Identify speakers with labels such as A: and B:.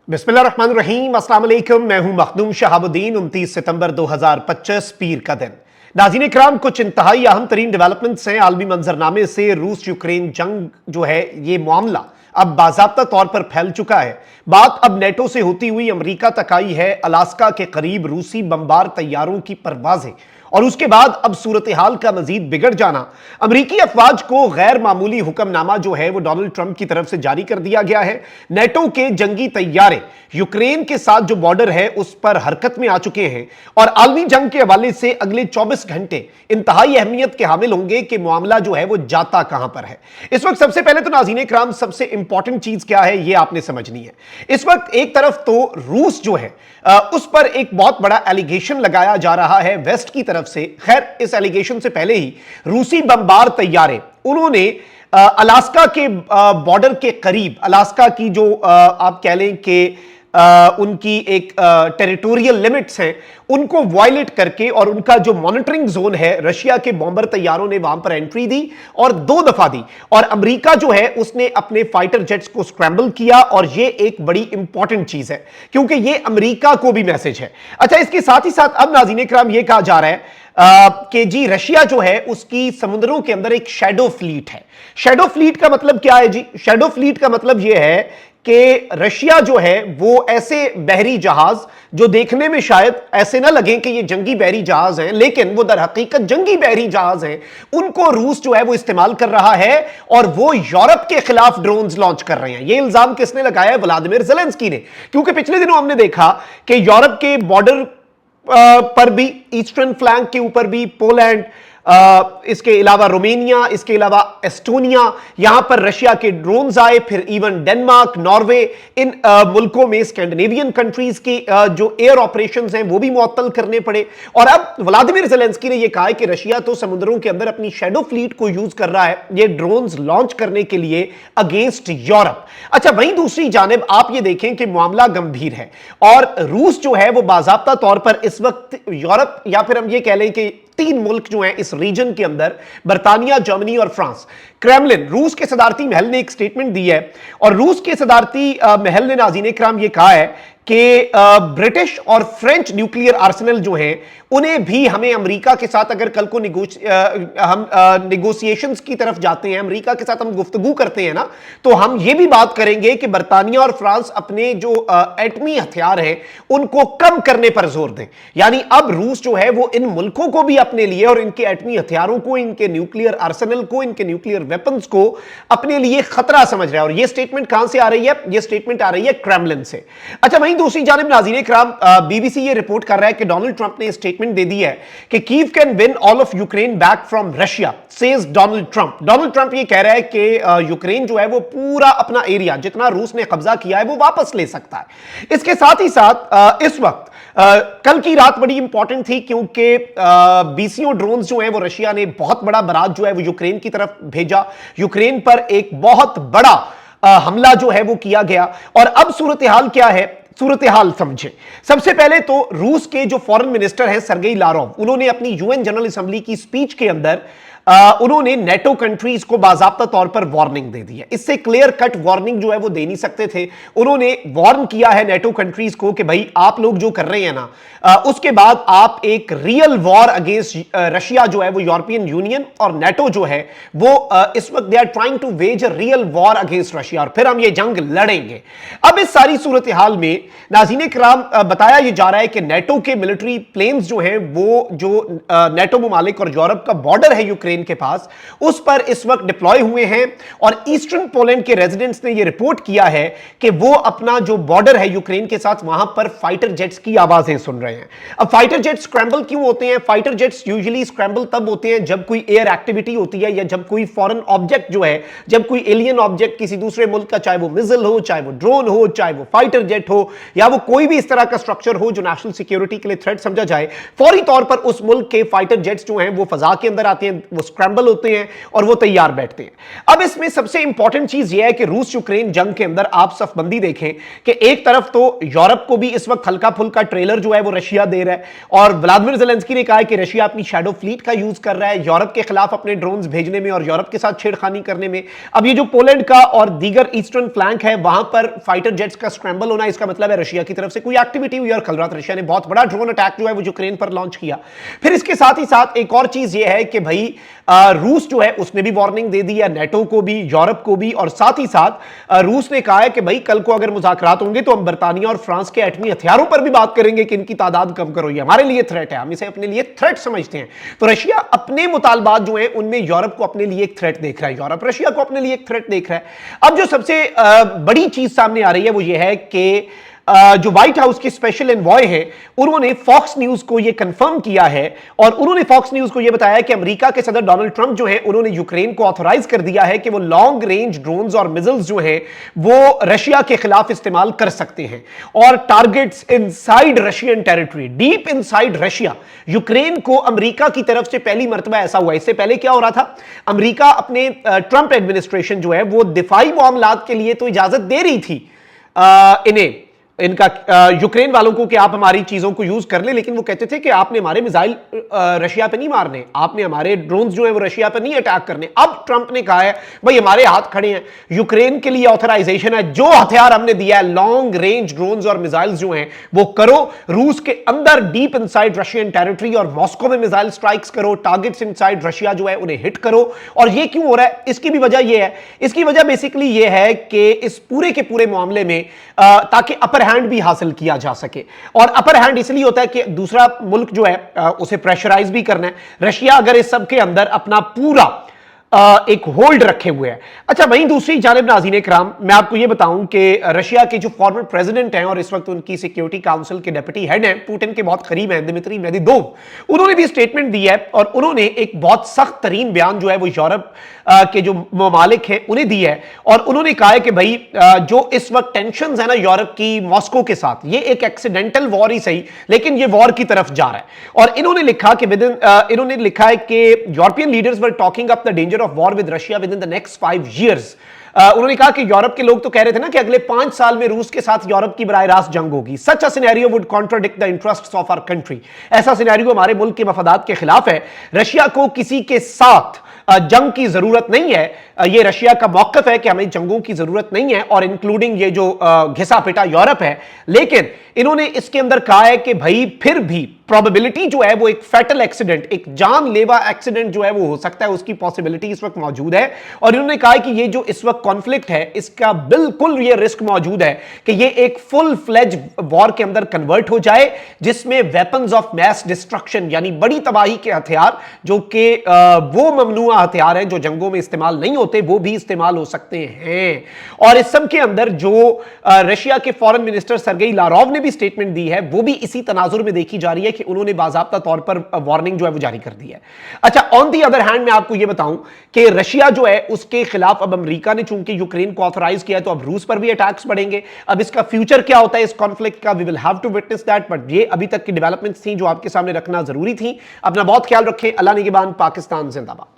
A: बिस्मिल्लाहिर्रहमानिर्रहीम, अस्सलाम वालेकुम। मैं हूं मखदूम शहाबुद्दीन। 29 सितंबर 2025 पीर का दिन। नाज़रीन इकराम, कुछ इंतहाई अहम तरीन डेवलपमेंट्स हैं आलमी मंजरनामे से। रूस यूक्रेन जंग जो है, ये मामला अब बाज़ाब्ता तौर पर फैल चुका है। बात अब नेटो से होती हुई अमेरिका तक आई है। अलास्का के करीब रूसी बमबार तैयारों की परवाजें और उसके बाद अब सूरत हाल का मजीद बिगड़ जाना। अमरीकी अफवाज को गैर मामूली हुक्मनामा जो है वो डोनाल्ड ट्रंप की तरफ से जारी कर दिया गया है। नेटो के जंगी तैयारे यूक्रेन के साथ जो बॉर्डर है उस पर हरकत में आ चुके हैं और आलमी जंग के हवाले से अगले 24 घंटे इंतहाई अहमियत के हामिल होंगे कि मामला जो है वो जाता कहां पर है। इस वक्त सबसे पहले तो नाज़रीन इकराम, सबसे इंपॉर्टेंट चीज क्या है ये आपने समझनी है। इस वक्त एक तरफ तो रूस जो है उस पर एक बहुत बड़ा एलिगेशन लगाया जा रहा है वेस्ट की तरफ से। खैर, इस एलिगेशन से पहले ही रूसी बमबार तैयारे उन्होंने अलास्का के बॉर्डर के करीब, अलास्का की जो आप कह लें कि उनकी एक टेरिटोरियल लिमिट्स हैं, उनको वायलेट करके और उनका जो मॉनिटरिंग जोन है, रशिया के बॉम्बर तैयारों ने वहां पर एंट्री दी और 2 दफा दी। और अमेरिका जो है उसने अपने फाइटर जेट्स को स्क्रैम्बल किया और ये एक बड़ी इंपॉर्टेंट चीज है क्योंकि ये अमेरिका को भी मैसेज है। अच्छा, इसके साथ ही साथ अब नाज़रीन इकराम ये कहा जा रहा है कि जी रशिया जो है उसकी समुद्रों के अंदर एक शैडो फ्लीट है। शैडो फ्लीट का मतलब क्या है जी? शैडो फ्लीट का मतलब यह है कि रशिया जो है वो ऐसे बहरी जहाज जो देखने में शायद ऐसे ना लगे कि ये जंगी बहरी जहाज हैं, लेकिन वो दर हकीकत जंगी बहरी जहाज हैं, उनको रूस जो है वो इस्तेमाल कर रहा है और वो यूरोप के खिलाफ ड्रोन्स लॉन्च कर रहे हैं। ये इल्जाम किसने लगाया है? व्लादिमीर ज़ेलेंस्की ने। क्योंकि पिछले दिनों हमने देखा कि यूरोप के बॉर्डर पर भी, ईस्टर्न फ्लैंक के ऊपर भी पोलैंड, इसके अलावा रोमेनिया, इसके अलावा एस्टोनिया, यहां पर रशिया के ड्रोन्स आए। फिर इवन डेनमार्क, नॉर्वे, इन मुल्कों में स्कैंडिनेवियन कंट्रीज की जो एयर ऑपरेशंस हैं वो भी मुअत्तल करने पड़े। और अब व्लादिमीर ज़ेलेंस्की ने यह कहा है कि रशिया तो समुद्रों के अंदर अपनी शैडो फ्लीट को यूज कर रहा है ये ड्रोन्स लॉन्च करने के लिए अगेंस्ट यूरोप। अच्छा, वहीं दूसरी जानिब आप ये देखें कि मामला गंभीर है और रूस जो है वो बाज़ाब्ता तौर पर इस वक्त यूरोप, या फिर हम ये कह लें कि 3 मुल्क जो हैं इस रीजन के अंदर, बर्तानिया, जर्मनी और फ्रांस, क्रेमलिन, रूस के सदारती महल ने एक स्टेटमेंट दी है और रूस के सदारती महल ने नाज़रीन इकराम ये कहा है कि ब्रिटिश और फ्रेंच न्यूक्लियर आर्सेनल जो हैं उन्हें भी हमें अमेरिका के साथ, अगर कल को हम नेगोशिएशंस की तरफ जाते हैं, अमेरिका के साथ हम गुफ्तगू करते हैं ना, तो हम ये भी बात करेंगे कि बर्तानिया और फ्रांस अपने जो एटमी हथियार हैं उनको कम करने पर जोर दें। यानी अब रूस जो है वो इन मुल्कों को भी अपने लिए और इनके एटमी हथियारों को, इनके न्यूक्लियर आर्सेनल को, इनके न्यूक्लियर वेपन्स को अपने लिए खतरा समझ रहा है। और ये स्टेटमेंट कहां से आ रही है? ये स्टेटमेंट आ रही है क्रेमलिन से। अच्छा, वहीं दूसरी जानिब नाज़रीन इकराम, बीबीसी ये रिपोर्ट कर रहा है कि डोनाल्ड ट्रंप ने स्टेटमेंट दे दी है कि Kyiv can win all of Ukraine back from Russia, says Donald Trump. Donald Trump ये कह रहा है कि यूक्रेन जो है वो पूरा अपना एरिया जितना रूस ने कब्जा किया है वो वापस ले सकता है। इसके साथ ही साथ इस वक्त कल की रात बड़ी इंपॉर्टेंट थी क्योंकि बीसीओ ड्रोन जो है वो रशिया ने बहुत बड़ा बरात जो है वो यूक्रेन की तरफ भेजा। यूक्रेन पर एक बहुत बड़ा हमला जो है वो किया गया और अब सूरत हाल क्या है? सूरत हाल समझे। सबसे पहले तो रूस के जो फॉरेन मिनिस्टर हैं सरगेई लारोव, उन्होंने अपनी यूएन जनरल असेंबली की स्पीच के अंदर उन्होंने नेटो कंट्रीज को बाज़ाब्ता तौर पर वार्निंग दे दी है। इससे क्लियर कट वार्निंग जो है वो दे नहीं सकते थे। उन्होंने वार्न किया है नेटो कंट्रीज को कि भाई आप लोग जो कर रहे हैं ना, उसके बाद आप एक रियल वॉर अगेंस्ट रशिया जो है वो, यूरोपियन यूनियन और नेटो जो है वो इस वक्त they are trying to wage a real war against Russia और फिर हम ये जंग लड़ेंगे। अब इस सारी सूरत हाल में नाज़रीन इकराम बताया ये जा रहा है कि नेटो के मिलिट्री प्लेन्स जो हैं वो, जो नेटो ममालिक और यूरोप का बॉर्डर है यूक्रेन के पास, उस पर इस वक्त डिप्लॉय हुए हैं और ईस्टर्न पोलैंड के रेजिडेंट्स ने यह रिपोर्ट किया है कि वो अपना जो बॉर्डर है यूक्रेन के साथ, वहां पर फाइटर जेट्स की आवाजें सुन रहे हैं। अब फाइटर जेट्स स्क्रैम्बल क्यों होते हैं? फाइटर जेट्स यूजुअली स्क्रैम्बल तब होते हैं जब कोई एयर एक्टिविटी होती है या जब कोई फॉरेन ऑब्जेक्ट जो है, जब कोई एलियन ऑब्जेक्ट किसी दूसरे मुल्क का, चाहे वो मिसाइल हो, चाहे वो ड्रोन हो, चाहे वो फाइटर जेट हो या वो कोई भी इस तरह का स्ट्रक्चर हो जो नेशनल सिक्योरिटी के लिए थ्रेट समझा जाए, फौरी तौर पर उस मुल्क के फाइटर जेट्स जो हैं वो फजा के अंदर आते हैं, वो स्क्रैम्बल होते हैं और वो तैयार बैठते हैं। अब इसमें सबसे इंपॉर्टेंट चीज यह है कि रूस यूक्रेन जंग के अंदर आप सफबंदी देखें कि एक तरफ तो यूरोप को भी इस वक्त हल्का फुल्का ट्रेलर जो है वो रशिया दे रहा है, और व्लादिमीर ज़ेलेंस्की ने कहा है कि रशिया अपनी शैडो फ्लीट का यूज कर रहा है यूरोप के खिलाफ अपने ड्रोन्स भेजने में और यूरोप के साथ छेड़खानी करने में। अब ये जो पोलैंड का और दीगर ईस्टर्न फ्लैंक है वहां पर फाइटर जेट्स का स्क्रैम्बल होना, इसका मतलब है रशिया की तरफ से कोई एक्टिविटी हुई, और कल रात रशिया ने बहुत बड़ा ड्रोन अटैक जो है वो यूक्रेन पर लॉन्च किया। फिर इसके साथ ही साथ एक और चीज ये है कि भाई रूस जो है उसने भी वार्निंग दे दी है नेटो को भी, यूरोप को भी, और साथ ही साथ रूस ने कहा है कि भाई कल को अगर मुज़ाकरात होंगे तो हम बर्तानिया और फ्रांस के एटमी हथियारों पर भी बात करेंगे कि इनकी तादाद कम करो, ये हमारे लिए थ्रेट है, हम इसे अपने लिए थ्रेट समझते हैं। तो रशिया अपने मुतालबात जो है उनमें यूरोप को अपने लिए एक थ्रेट देख रहा है, यूरोप रशिया को अपने लिए एक थ्रेट देख रहा है। अब जो सबसे बड़ी चीज सामने आ रही है वो ये है कि जो व्हाइट हाउस के स्पेशल एनवॉय है उन्होंने फॉक्स न्यूज को यह कंफर्म किया है, और उन्होंने फॉक्स न्यूज को यह बताया कि अमेरिका के सदर डोनाल्ड ट्रंप जो है उन्होंने यूक्रेन को ऑथराइज कर दिया है कि वो लॉन्ग रेंज ड्रोन्स और मिसाइल्स जो है वो रशिया के खिलाफ इस्तेमाल कर सकते हैं, और targets inside Russian territory, deep inside Russia. Ukraine को अमेरिका की तरफ से पहली मर्तबा ऐसा हुआ। इससे पहले क्या हो रहा था, अमेरिका अपने ट्रंप एडमिनिस्ट्रेशन जो है वो दिफाई मामलात के लिए तो इजाजत दे रही थी इनका यूक्रेन वालों को कि आप हमारी चीजों को यूज कर ले, लेकिन वो कहते थे कि आपने हमारे मिसाइल रशिया पे नहीं मारने, आपने हमारे ड्रोन्स जो है वो रशिया पे नहीं अटैक करने। अब ट्रंप ने कहा है भाई हमारे हाथ खड़े हैं, यूक्रेन के लिए ऑथराइजेशन है, जो हथियार हमने दिया है लॉन्ग रेंज ड्रोन्स और मिसाइल्स जो हैं वो करो, रूस के अंदर डीप इनसाइड रशियन टेरिटरी और मॉस्को में मिसाइल स्ट्राइक्स करो, टारगेट्स इनसाइड रशिया जो है उन्हें हिट करो। और ये क्यों हो रहा है, इसकी भी वजह यह है, इसकी वजह बेसिकली ये है कि इस पूरे के पूरे मामले में ताकि अपर हैंड भी हासिल किया जा सके, और अपर हैंड इसलिए होता है कि दूसरा मुल्क जो है उसे प्रेशराइज भी करना है। रशिया अगर इस सब के अंदर अपना पूरा एक होल्ड रखे हुए है। अच्छा, वहीं दूसरी जानिब नाज़रीन इकराम, मैं आपको यह बताऊं कि रशिया के जो फॉर्मर प्रेसिडेंट हैं और इस वक्त उनकी सिक्योरिटी काउंसिल के डेप्यूटी हेड हैं, पुतिन के बहुत करीब हैं, दिमित्री मेदवेदेव, उन्होंने भी स्टेटमेंट दी है और उन्होंने एक बहुत सख्त तरीन बयान जो है वो यूरोप के जो ममालिक हैं उन्हें दी है, और उन्होंने कहा है कि भाई जो इस वक्त टेंशन है ना यूरोप की मॉस्को के साथ, ये एक एक्सीडेंटल वॉर ही सही लेकिन ये वॉर की तरफ जा रहा है। और इन्होंने लिखा कि इन्होंने लिखा है कि European leaders were talking up the danger of war with Russia with in the next 5 years। उन्होंने कहा कि यूरोप के लोग तो कह रहे थे ना कि अगले 5 साल में रूस के साथ यूरोप की बराह रास्त जंग होगी। Such a scenario would contradict the interests of our country. ऐसा सिनेरियो हमारे मुल्क के मफादात के खिलाफ है। रशिया को किसी के साथ जंग की जरूरत नहीं है, ये रशिया का मौकफ है कि हमें जंगों की जरूरत नहीं है, और इंक्लूडिंग ये जो घिसा पिटा यूरोप है। लेकिन इन्होंने इसके अंदर कहा है कि भाई फिर भी प्रोबेबिलिटी जो है वो एक फैटल एक्सीडेंट, एक जानलेवा एक्सीडेंट जो है वो हो सकता है, उसकी पॉसिबिलिटी इस वक्त मौजूद है। और इन्होंने कहा कि ये जो इस वक्त कॉन्फ्लिक्ट है इसका बिल्कुल ये रिस्क मौजूद है कि ये एक फुल फ्लेज वॉर के अंदर कन्वर्ट हो जाए, जिसमें वेपन्स ऑफ मैस डिस्ट्रक्शन यानी बड़ी तबाही के हथियार, जो कि वो ममनुआ हथियार हैं जो जंगों में इस्तेमाल नहीं होते, वो भी इस्तेमाल हो सकते हैं। और इस सब के अंदर जो रशिया के फॉरेन मिनिस्टर सर्गेई लारोव ने भी स्टेटमेंट दी है, वो भी इसी तनाजुर में देखी जा रही है कि उन्होंने बाज़ाब्ता तौर पर वार्निंग जो है वो जारी कर दी है। अच्छा, ऑन दी अदर हैंड मैं आपको यह बताऊं कि रशिया जो है उसके खिलाफ अब अमेरिका ने चूंकि यूक्रेन को ऑथराइज किया है, तो अब रूस पर भी अटैक्स बढ़ेंगे। अब इसका फ्यूचर क्या होता है इस कॉन्फ्लिक्ट का, we will have to witness that, but ये अभी तक की डेवलपमेंट्स थी जो आपके सामने रखना जरूरी थी। अपना बहुत ख्याल रखें। अल्लाह निगहबान। पाकिस्तान जिंदाबाद।